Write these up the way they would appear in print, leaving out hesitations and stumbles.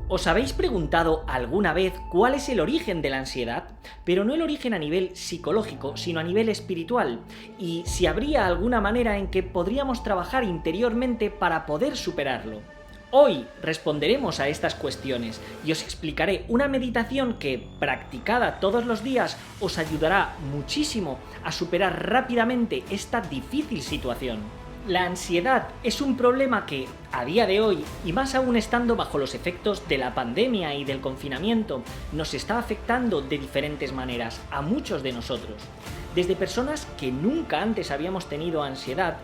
¿Os habéis preguntado alguna vez cuál es el origen de la ansiedad? Pero no el origen a nivel psicológico, sino a nivel espiritual. Y si habría alguna manera en que podríamos trabajar interiormente para poder superarlo. Hoy responderemos a estas cuestiones y os explicaré una meditación que, practicada todos los días, os ayudará muchísimo a superar rápidamente esta difícil situación. La ansiedad es un problema que, a día de hoy, y más aún estando bajo los efectos de la pandemia y del confinamiento, nos está afectando de diferentes maneras a muchos de nosotros. Desde personas que nunca antes habíamos tenido ansiedad,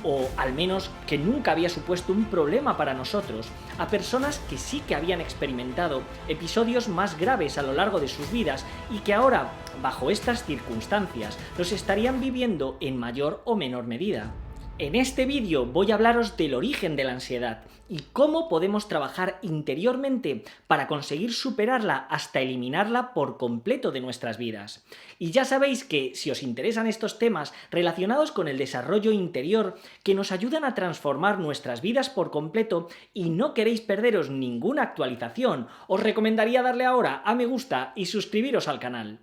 o al menos que nunca había supuesto un problema para nosotros, a personas que sí que habían experimentado episodios más graves a lo largo de sus vidas y que ahora, bajo estas circunstancias, los estarían viviendo en mayor o menor medida. En este vídeo voy a hablaros del origen de la ansiedad y cómo podemos trabajar interiormente para conseguir superarla hasta eliminarla por completo de nuestras vidas. Y ya sabéis que si os interesan estos temas relacionados con el desarrollo interior que nos ayudan a transformar nuestras vidas por completo y no queréis perderos ninguna actualización, os recomendaría darle ahora a me gusta y suscribiros al canal.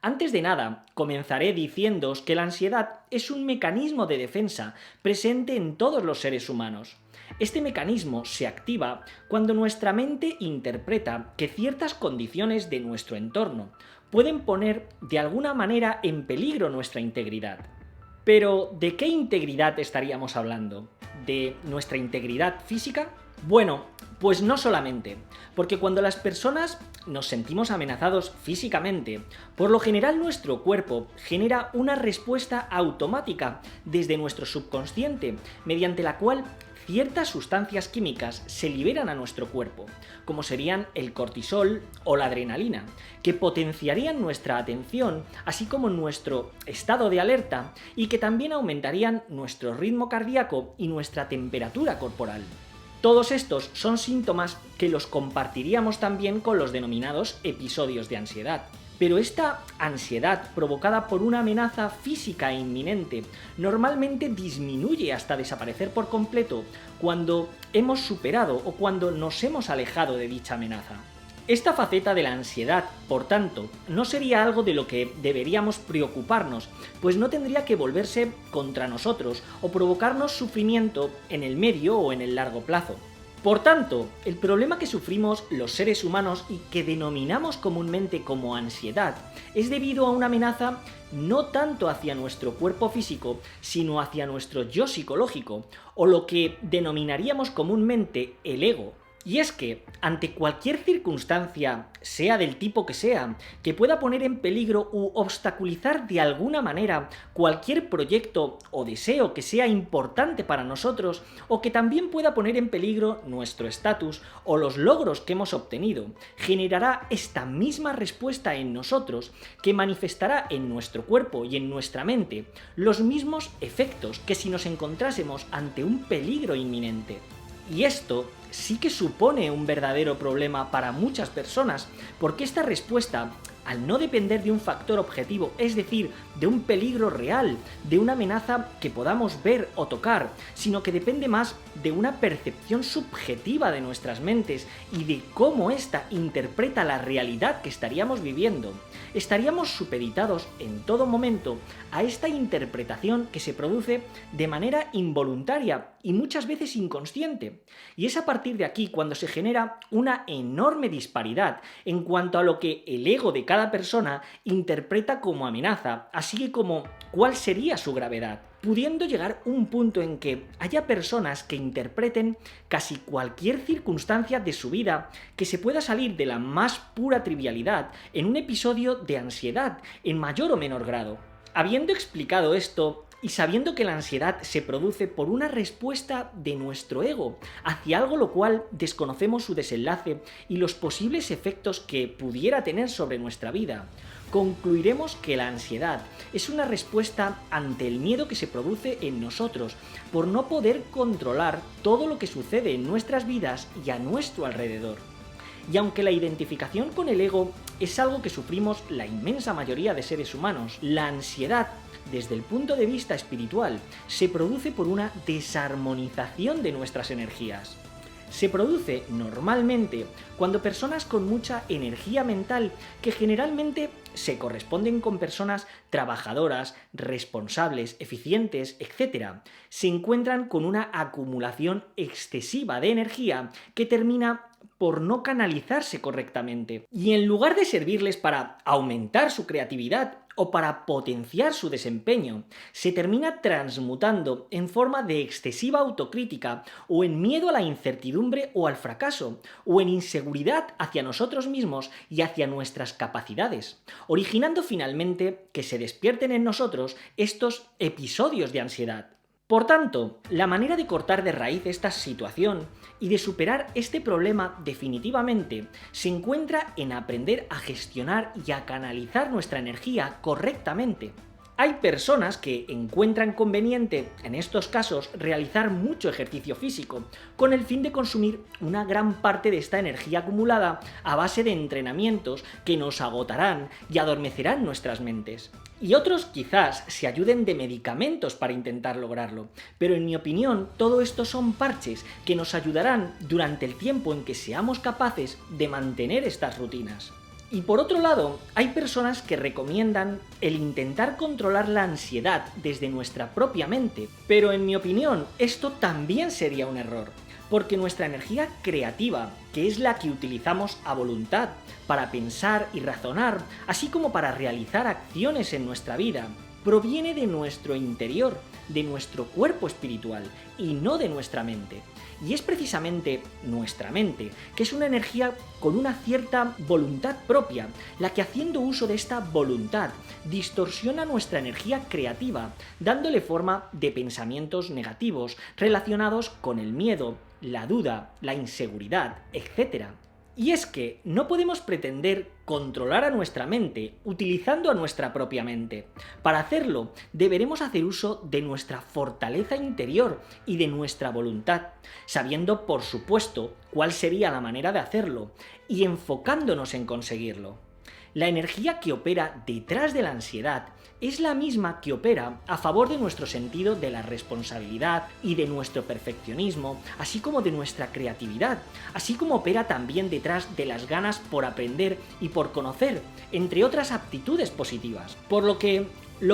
Antes de nada, comenzaré diciéndoos que la ansiedad es un mecanismo de defensa presente en todos los seres humanos. Este mecanismo se activa cuando nuestra mente interpreta que ciertas condiciones de nuestro entorno pueden poner de alguna manera en peligro nuestra integridad. Pero, ¿de qué integridad estaríamos hablando? ¿De nuestra integridad física? Bueno, pues no solamente, porque cuando las personas nos sentimos amenazados físicamente, por lo general nuestro cuerpo genera una respuesta automática desde nuestro subconsciente, mediante la cual ciertas sustancias químicas se liberan a nuestro cuerpo, como serían el cortisol o la adrenalina, que potenciarían nuestra atención, así como nuestro estado de alerta, y que también aumentarían nuestro ritmo cardíaco y nuestra temperatura corporal. Todos estos son síntomas que los compartiríamos también con los denominados episodios de ansiedad. Pero esta ansiedad provocada por una amenaza física inminente normalmente disminuye hasta desaparecer por completo cuando hemos superado o cuando nos hemos alejado de dicha amenaza. Esta faceta de la ansiedad, por tanto, no sería algo de lo que deberíamos preocuparnos, pues no tendría que volverse contra nosotros o provocarnos sufrimiento en el medio o en el largo plazo. Por tanto, el problema que sufrimos los seres humanos y que denominamos comúnmente como ansiedad es debido a una amenaza no tanto hacia nuestro cuerpo físico, sino hacia nuestro yo psicológico, o lo que denominaríamos comúnmente el ego. Y es que, ante cualquier circunstancia, sea del tipo que sea, que pueda poner en peligro u obstaculizar de alguna manera cualquier proyecto o deseo que sea importante para nosotros, o que también pueda poner en peligro nuestro estatus o los logros que hemos obtenido, generará esta misma respuesta en nosotros que manifestará en nuestro cuerpo y en nuestra mente los mismos efectos que si nos encontrásemos ante un peligro inminente. Y esto sí que supone un verdadero problema para muchas personas, porque esta respuesta, al no depender de un factor objetivo, es decir, de un peligro real, de una amenaza que podamos ver o tocar, sino que depende más de una percepción subjetiva de nuestras mentes y de cómo ésta interpreta la realidad que estaríamos viviendo. Estaríamos supeditados en todo momento a esta interpretación que se produce de manera involuntaria y muchas veces inconsciente. Y es a partir de aquí cuando se genera una enorme disparidad en cuanto a lo que el ego de cada persona interpreta como amenaza, así como cuál sería su gravedad, pudiendo llegar un punto en que haya personas que interpreten casi cualquier circunstancia de su vida que se pueda salir de la más pura trivialidad en un episodio de ansiedad en mayor o menor grado. Habiendo explicado esto, y sabiendo que la ansiedad se produce por una respuesta de nuestro ego hacia algo lo cual desconocemos su desenlace y los posibles efectos que pudiera tener sobre nuestra vida, concluiremos que la ansiedad es una respuesta ante el miedo que se produce en nosotros por no poder controlar todo lo que sucede en nuestras vidas y a nuestro alrededor. Y aunque la identificación con el ego es algo que sufrimos la inmensa mayoría de seres humanos, la ansiedad, desde el punto de vista espiritual, se produce por una desarmonización de nuestras energías. se produce normalmente cuando personas con mucha energía mental, que generalmente se corresponden con personas trabajadoras, responsables, eficientes, etc., se encuentran con una acumulación excesiva de energía que termina por no canalizarse correctamente. Y en lugar de servirles para aumentar su creatividad o para potenciar su desempeño, se termina transmutando en forma de excesiva autocrítica o en miedo a la incertidumbre o al fracaso, o en inseguridad hacia nosotros mismos y hacia nuestras capacidades, originando finalmente que se despierten en nosotros estos episodios de ansiedad. Por tanto, la manera de cortar de raíz esta situación y de superar este problema definitivamente se encuentra en aprender a gestionar y a canalizar nuestra energía correctamente. Hay personas que encuentran conveniente, en estos casos, realizar mucho ejercicio físico, con el fin de consumir una gran parte de esta energía acumulada a base de entrenamientos que nos agotarán y adormecerán nuestras mentes. Y otros quizás se ayuden de medicamentos para intentar lograrlo, pero en mi opinión todo esto son parches que nos ayudarán durante el tiempo en que seamos capaces de mantener estas rutinas. Y por otro lado, hay personas que recomiendan el intentar controlar la ansiedad desde nuestra propia mente, pero en mi opinión esto también sería un error, porque nuestra energía creativa, que es la que utilizamos a voluntad para pensar y razonar, así como para realizar acciones en nuestra vida, proviene de nuestro interior, de nuestro cuerpo espiritual y no de nuestra mente. Y es precisamente nuestra mente, que es una energía con una cierta voluntad propia, la que haciendo uso de esta voluntad distorsiona nuestra energía creativa, dándole forma de pensamientos negativos relacionados con el miedo, la duda, la inseguridad, etc. Y es que no podemos pretender controlar a nuestra mente utilizando a nuestra propia mente. Para hacerlo, deberemos hacer uso de nuestra fortaleza interior y de nuestra voluntad, sabiendo, por supuesto, cuál sería la manera de hacerlo y enfocándonos en conseguirlo. La energía que opera detrás de la ansiedad es la misma que opera a favor de nuestro sentido de la responsabilidad y de nuestro perfeccionismo, así como de nuestra creatividad, así como opera también detrás de las ganas por aprender y por conocer, entre otras aptitudes positivas. Por lo que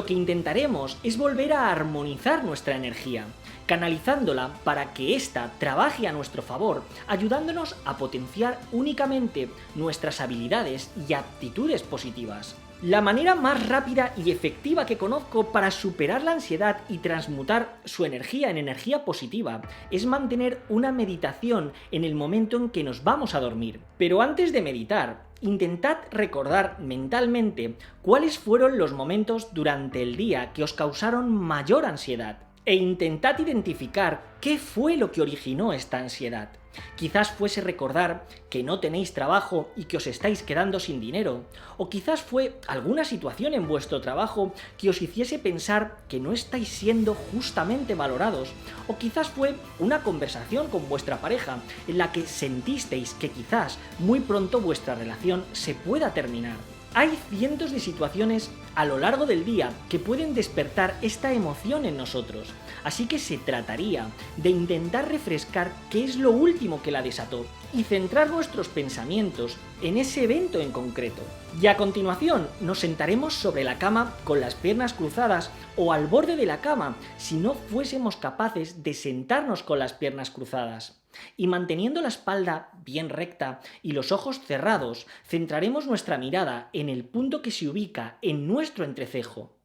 intentaremos es volver a armonizar nuestra energía, canalizándola para que ésta trabaje a nuestro favor, ayudándonos a potenciar únicamente nuestras habilidades y aptitudes positivas. La manera más rápida y efectiva que conozco para superar la ansiedad y transmutar su energía en energía positiva es mantener una meditación en el momento en que nos vamos a dormir. Pero antes de meditar, intentad recordar mentalmente cuáles fueron los momentos durante el día que os causaron mayor ansiedad e intentad identificar qué fue lo que originó esta ansiedad. Quizás fuese recordar que no tenéis trabajo y que os estáis quedando sin dinero, o quizás fue alguna situación en vuestro trabajo que os hiciese pensar que no estáis siendo justamente valorados, o quizás fue una conversación con vuestra pareja en la que sentisteis que quizás muy pronto vuestra relación se pueda terminar. Hay cientos de situaciones a lo largo del día que pueden despertar esta emoción en nosotros, así que se trataría de intentar refrescar qué es lo último que la desató y centrar nuestros pensamientos en ese evento en concreto. Y a continuación nos sentaremos sobre la cama con las piernas cruzadas o al borde de la cama si no fuésemos capaces de sentarnos con las piernas cruzadas. Y manteniendo la espalda bien recta y los ojos cerrados, centraremos nuestra mirada en el punto que se ubica en nuestro entrecejo.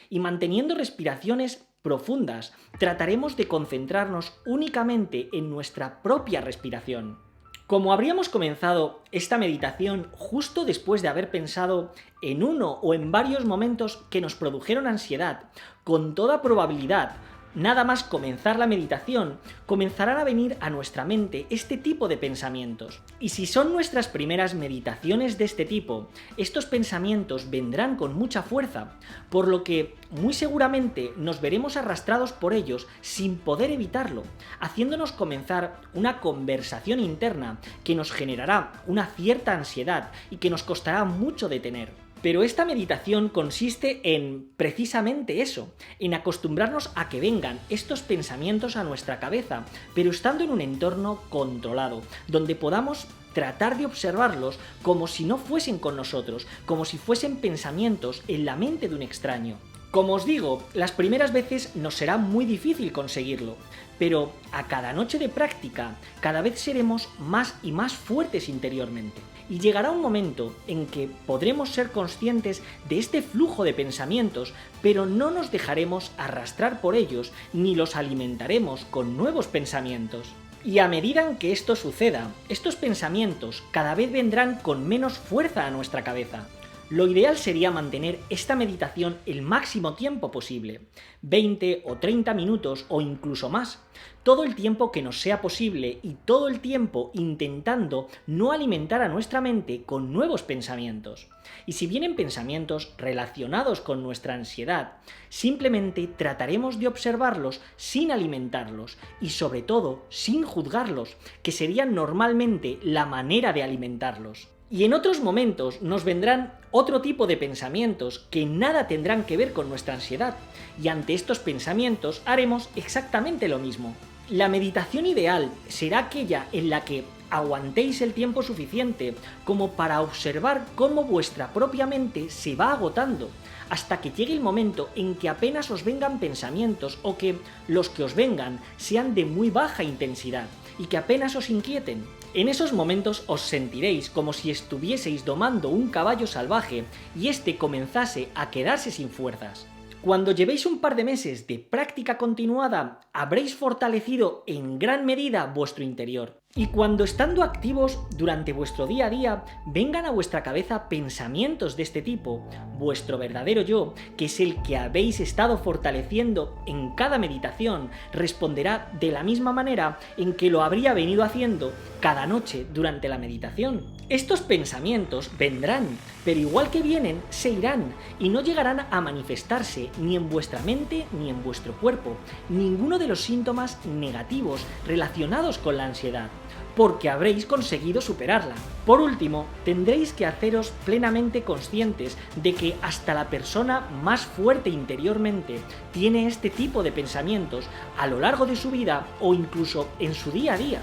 Y manteniendo respiraciones profundas, trataremos de concentrarnos únicamente en nuestra propia respiración. Como habríamos comenzado esta meditación justo después de haber pensado en uno o en varios momentos que nos produjeron ansiedad, con toda probabilidad, nada más comenzar la meditación, comenzarán a venir a nuestra mente este tipo de pensamientos. Y si son nuestras primeras meditaciones de este tipo, estos pensamientos vendrán con mucha fuerza, por lo que muy seguramente nos veremos arrastrados por ellos sin poder evitarlo, haciéndonos comenzar una conversación interna que nos generará una cierta ansiedad y que nos costará mucho detener. Pero esta meditación consiste en precisamente eso, en acostumbrarnos a que vengan estos pensamientos a nuestra cabeza, pero estando en un entorno controlado, donde podamos tratar de observarlos como si no fuesen con nosotros, como si fuesen pensamientos en la mente de un extraño. Como os digo, las primeras veces nos será muy difícil conseguirlo, pero a cada noche de práctica cada vez seremos más y más fuertes interiormente. Y llegará un momento en que podremos ser conscientes de este flujo de pensamientos, pero no nos dejaremos arrastrar por ellos ni los alimentaremos con nuevos pensamientos. Y a medida en que esto suceda, estos pensamientos cada vez vendrán con menos fuerza a nuestra cabeza. Lo ideal sería mantener esta meditación el máximo tiempo posible, 20 o 30 minutos o incluso más, todo el tiempo que nos sea posible y todo el tiempo intentando no alimentar a nuestra mente con nuevos pensamientos. Y si vienen pensamientos relacionados con nuestra ansiedad, simplemente trataremos de observarlos sin alimentarlos y sobre todo sin juzgarlos, que sería normalmente la manera de alimentarlos. Y en otros momentos nos vendrán otro tipo de pensamientos que nada tendrán que ver con nuestra ansiedad, y ante estos pensamientos haremos exactamente lo mismo. La meditación ideal será aquella en la que aguantéis el tiempo suficiente como para observar cómo vuestra propia mente se va agotando, hasta que llegue el momento en que apenas os vengan pensamientos o que los que os vengan sean de muy baja intensidad y que apenas os inquieten. En esos momentos os sentiréis como si estuvieseis domando un caballo salvaje y éste comenzase a quedarse sin fuerzas. Cuando llevéis un par de meses de práctica continuada, habréis fortalecido en gran medida vuestro interior. Y cuando estando activos durante vuestro día a día vengan a vuestra cabeza pensamientos de este tipo, vuestro verdadero yo, que es el que habéis estado fortaleciendo en cada meditación, responderá de la misma manera en que lo habría venido haciendo cada noche durante la meditación. Estos pensamientos vendrán, pero igual que vienen, se irán y no llegarán a manifestarse ni en vuestra mente ni en vuestro cuerpo, ninguno de los síntomas negativos relacionados con la ansiedad, porque habréis conseguido superarla. Por último, tendréis que haceros plenamente conscientes de que hasta la persona más fuerte interiormente tiene este tipo de pensamientos a lo largo de su vida o incluso en su día a día.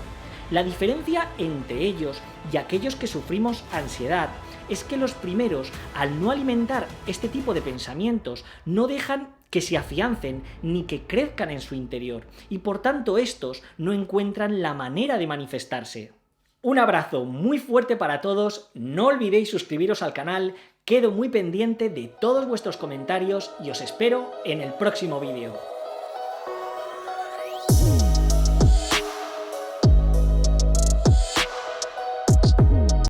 La diferencia entre ellos y aquellos que sufrimos ansiedad es que los primeros, al no alimentar este tipo de pensamientos, no dejan que se afiancen ni que crezcan en su interior, y por tanto estos no encuentran la manera de manifestarse. Un abrazo muy fuerte para todos, no olvidéis suscribiros al canal, quedo muy pendiente de todos vuestros comentarios y os espero en el próximo vídeo.